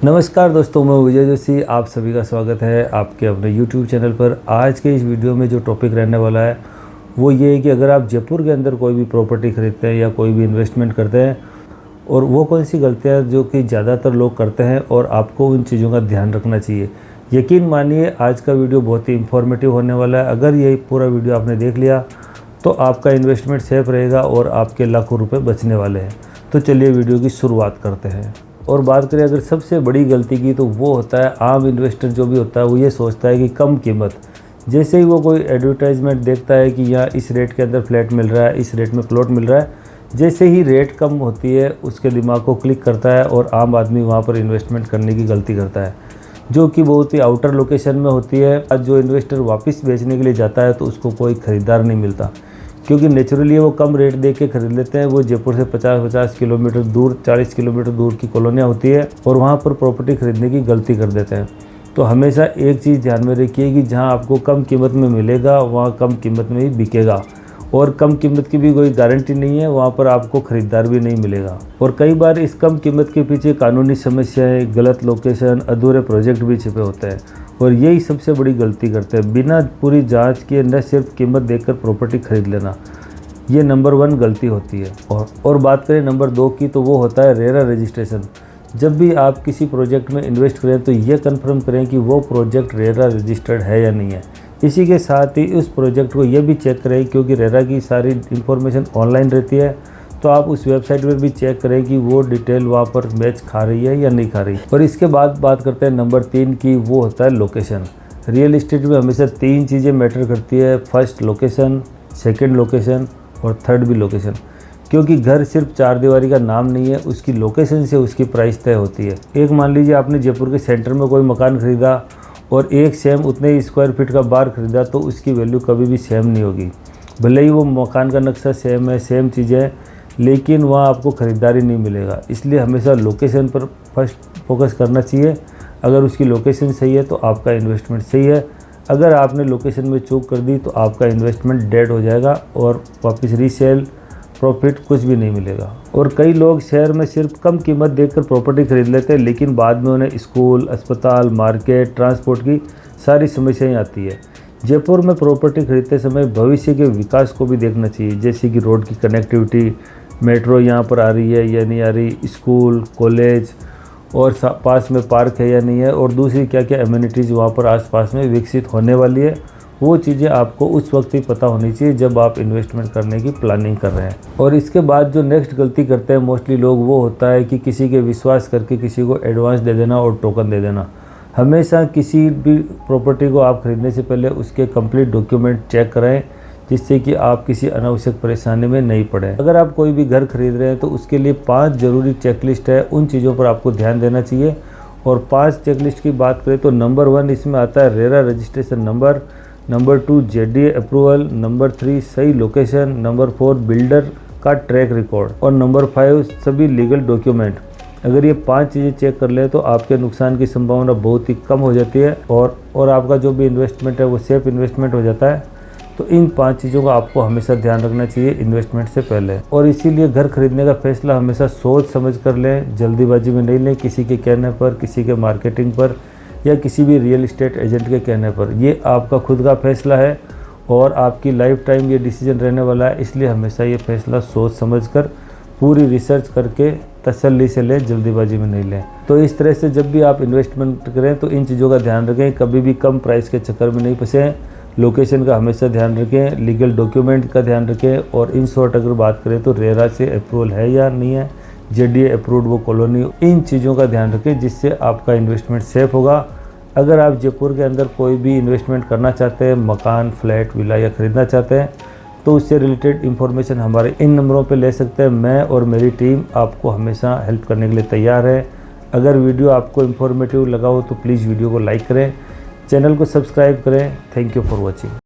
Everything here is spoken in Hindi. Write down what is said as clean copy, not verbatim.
नमस्कार दोस्तों, मैं विजय जोशी। आप सभी का स्वागत है आपके अपने YouTube चैनल पर। आज के इस वीडियो में जो टॉपिक रहने वाला है वो ये है कि अगर आप जयपुर के अंदर कोई भी प्रॉपर्टी खरीदते हैं या कोई भी इन्वेस्टमेंट करते हैं और वो कौन सी गलतियां जो कि ज़्यादातर लोग करते हैं और आपको उन चीज़ों का ध्यान रखना चाहिए। यकीन मानिए आज का वीडियो बहुत ही इंफॉर्मेटिव होने वाला है। अगर ये पूरा वीडियो आपने देख लिया तो आपका इन्वेस्टमेंट सेफ रहेगा और आपके लाखों रुपये बचने वाले हैं। तो चलिए वीडियो की शुरुआत करते हैं। और बात करें अगर सबसे बड़ी गलती की तो वो होता है आम इन्वेस्टर जो भी होता है वो ये सोचता है कि कम कीमत, जैसे ही वो कोई एडवर्टाइजमेंट देखता है कि यहाँ इस रेट के अंदर फ्लैट मिल रहा है, इस रेट में प्लॉट मिल रहा है, जैसे ही रेट कम होती है उसके दिमाग को क्लिक करता है और आम आदमी वहाँ पर इन्वेस्टमेंट करने की गलती करता है, जो कि बहुत ही आउटर लोकेशन में होती है। आज जो इन्वेस्टर वापस बेचने के लिए जाता है तो उसको कोई ख़रीदार नहीं मिलता, क्योंकि नेचुरली वो कम रेट दे के खरीद लेते हैं। वो जयपुर से 50-50 किलोमीटर दूर, 40 किलोमीटर दूर की कॉलोनियाँ होती है और वहाँ पर प्रॉपर्टी खरीदने की गलती कर देते हैं। तो हमेशा एक चीज़ ध्यान में रखिए कि जहाँ आपको कम कीमत में मिलेगा वहाँ कम कीमत में ही बिकेगा, और कम कीमत की भी कोई गारंटी नहीं है, वहाँ पर आपको ख़रीदार भी नहीं मिलेगा। और कई बार इस कम कीमत के पीछे कानूनी समस्याएँ, गलत लोकेशन, अधूरे प्रोजेक्ट भी छिपे होते हैं, और यही सबसे बड़ी गलती करते हैं। बिना पूरी जांच किए न सिर्फ कीमत देखकर प्रॉपर्टी खरीद लेना, ये नंबर 1 गलती होती है। और बात करें नंबर 2 की तो वो होता है रेरा रजिस्ट्रेशन। जब भी आप किसी प्रोजेक्ट में इन्वेस्ट करें तो ये कंफर्म करें कि वो प्रोजेक्ट रेरा रजिस्टर्ड है या नहीं है। इसी के साथ ही उस प्रोजेक्ट को ये भी चेक करें, क्योंकि रेरा की सारी इन्फॉर्मेशन ऑनलाइन रहती है, तो आप उस वेबसाइट पर भी चेक करें कि वो डिटेल वहाँ पर मैच खा रही है या नहीं खा रही। और इसके बाद बात करते हैं नंबर 3 की, वो होता है लोकेशन। रियल इस्टेट में हमेशा 3 चीज़ें मैटर करती है। फर्स्ट लोकेशन, सेकंड लोकेशन और थर्ड भी लोकेशन, क्योंकि घर सिर्फ 4 दीवारी का नाम नहीं है, उसकी लोकेशन से उसकी प्राइस तय होती है। एक मान लीजिए आपने जयपुर के सेंटर में कोई मकान खरीदा और एक सेम उतने ही स्क्वायर फीट का बार खरीदा, तो उसकी वैल्यू कभी भी सेम नहीं होगी। भले ही वो मकान का नक्शा सेम है, सेम चीज़ें हैं, लेकिन वहाँ आपको ख़रीदारी नहीं मिलेगा। इसलिए हमेशा लोकेशन पर फर्स्ट फोकस करना चाहिए। अगर उसकी लोकेशन सही है तो आपका इन्वेस्टमेंट सही है। अगर आपने लोकेशन में चूक कर दी तो आपका इन्वेस्टमेंट डेड हो जाएगा और वापस रीसेल प्रॉफिट कुछ भी नहीं मिलेगा। और कई लोग शहर में सिर्फ कम कीमत देखकर प्रॉपर्टी खरीद लेते हैं, लेकिन बाद में उन्हें स्कूल, अस्पताल, मार्केट, ट्रांसपोर्ट की सारी समस्याएं आती है। जयपुर में प्रॉपर्टी खरीदते समय भविष्य के विकास को भी देखना चाहिए, जैसे कि रोड की कनेक्टिविटी, मेट्रो यहाँ पर आ रही है या नहीं आ रही, स्कूल, कॉलेज और पास में पार्क है या नहीं है, और दूसरी क्या क्या एम्यूनिटीज़ वहाँ पर आसपास में विकसित होने वाली है। वो चीज़ें आपको उस वक्त ही पता होनी चाहिए जब आप इन्वेस्टमेंट करने की प्लानिंग कर रहे हैं। और इसके बाद जो नेक्स्ट गलती करते हैं मोस्टली लोग, वो होता है कि किसी के विश्वास करके किसी को एडवांस दे देना और टोकन दे देना। हमेशा किसी भी प्रॉपर्टी को आप खरीदने से पहले उसके कंप्लीट डॉक्यूमेंट चेक कराएं, जिससे कि आप किसी अनावश्यक परेशानी में नहीं पड़े। अगर आप कोई भी घर खरीद रहे हैं तो उसके लिए 5 ज़रूरी चेकलिस्ट है, उन चीज़ों पर आपको ध्यान देना चाहिए। और 5 चेकलिस्ट की बात करें तो नंबर 1 इसमें आता है RERA registration number, number 2 JDA approval, number 3 सही लोकेशन, नंबर 4 बिल्डर का ट्रैक रिकॉर्ड, और नंबर 5 सभी लीगल डॉक्यूमेंट। अगर ये 5 चीज़ें चेक कर ले तो आपके नुकसान की संभावना बहुत ही कम हो जाती है और आपका जो भी इन्वेस्टमेंट है वो सेफ इन्वेस्टमेंट हो जाता है। तो इन 5 चीज़ों का आपको हमेशा ध्यान रखना चाहिए इन्वेस्टमेंट से पहले। और इसीलिए घर खरीदने का फैसला हमेशा सोच समझ कर लें, जल्दीबाजी में नहीं लें, किसी के कहने पर, किसी के मार्केटिंग पर या किसी भी रियल इस्टेट एजेंट के कहने पर। ये आपका खुद का फैसला है और आपकी लाइफ टाइम ये डिसीजन रहने वाला है, इसलिए हमेशा ये फैसला सोच समझ कर पूरी रिसर्च करके तसल्ली से लें, जल्दीबाजी में नहीं लें। तो इस तरह से जब भी आप इन्वेस्टमेंट करें तो इन चीज़ों का ध्यान रखें, कभी भी कम प्राइस के चक्कर में नहीं फंसें। लोकेशन का हमेशा ध्यान रखें, लीगल डॉक्यूमेंट का ध्यान रखें, और इन शॉर्ट अगर बात करें तो रेरा से अप्रूवल है या नहीं है, जेडीए अप्रूव्ड वो कॉलोनी, इन चीज़ों का ध्यान रखें, जिससे आपका इन्वेस्टमेंट सेफ होगा। अगर आप जयपुर के अंदर कोई भी इन्वेस्टमेंट करना चाहते हैं, मकान, फ्लैट, विला या ख़रीदना चाहते हैं, तो उससे रिलेटेड इन्फॉर्मेशन हमारे इन नंबरों पे ले सकते हैं। मैं और मेरी टीम आपको हमेशा हेल्प करने के लिए तैयार है। अगर वीडियो आपको इन्फॉर्मेटिव लगा हो तो प्लीज़ वीडियो को लाइक करें, चैनल को सब्सक्राइब करें। Thank you for watching.